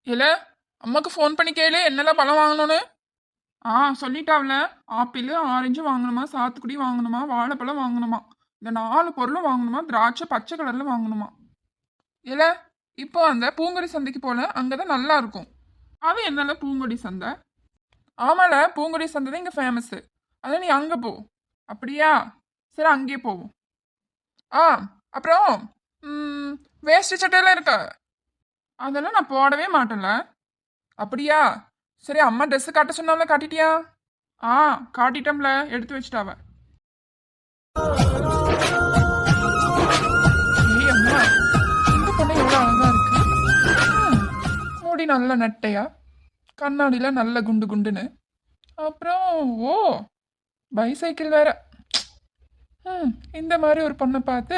இல்ல அம்மாக்கு ஃபோன் பண்ணி கேளு என்னெல்லாம் பழம் வாங்கணும்னு. சொல்லிட்டாவ்ல. ஆப்பிள் ஆரஞ்சு வாங்கணுமா, சாத்துக்குடி வாங்கணுமா, வாழைப்பழம் வாங்கணுமா, இந்த 4 பொருளும் வாங்கணுமா, திராட்சை பச்சை கலர்ல வாங்கணுமா. இல்ல இப்போ அந்த பூங்கொடி சந்தைக்கு போல, அங்கதான் நல்லா இருக்கும். அது என்னல பூங்கொடி சந்தை? ஆமால, பூங்கொடி சந்தை தான் இங்க ஃபேமஸ். அதான் நீ அங்க போ. அப்படியா? சரி, அங்கேயே போவோம். ஆ அப்புறம் வேஷ்டி சட்டையெல்லாம் இருக்கா? அதெல்லாம் நான் போடவே மாட்டேன்ல. அப்படியா? சரி, அம்மா ட்ரெஸ் காட்ட சொன்னால காட்டிட்டியா? காட்டிட்டோம்ல, எடுத்து வச்சுட்டாவ. ஏய் அம்மா, இந்த பொண்ணு எவ்வளோ அழகா இருக்கு. முடி நல்ல நட்டையா, கண்ணாடியில நல்ல குண்டு குண்டுன்னு. அப்புறம் ஓ பைசைக்கிள் வேற. இந்த மாதிரி ஒரு பொண்ணை பார்த்து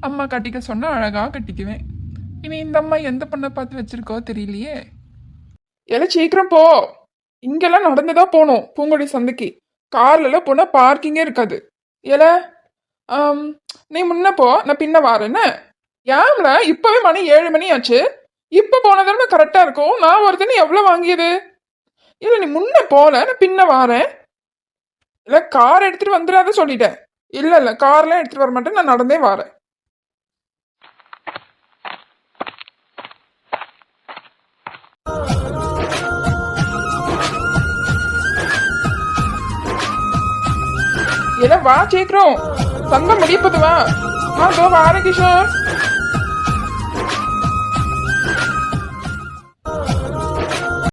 அம்மா கட்டிக்க சொன்னா அழகா கட்டிக்குவேன். இனி இந்த அம்மா எந்த பொண்ணை பார்த்து வச்சிருக்கோ தெரியலையே. எல்லாம் சீக்கிரம் போ. இங்கெல்லாம் நடந்துதான் போகணும் பூங்கொடி சந்தைக்கு. கார்ல போனா பார்க்கிங்கே இருக்காது. ஏல நீ முன்ன போ, நான் பின்ன வாரேன்னு. ஏம்ல இப்பவே மணி 7 மணி ஆச்சு. இப்ப போனதானே கரெக்டா இருக்கும். நான் ஒருத்தனை எவ்வளவு வாங்கியது? இல்ல நீ முன்ன போல, நான் பின்ன வாரேன். இல்ல கார் எடுத்துட்டு வந்துடாத சொல்லிட்டேன். இல்ல கார்லாம் எடுத்துட்டு வர மாட்டேன், நான் நடந்தே வாரேன். ஏன்னா வா சீக்கிரம், சந்தை முடியப்போது வா. தோ வாரேன் கிஷோர்.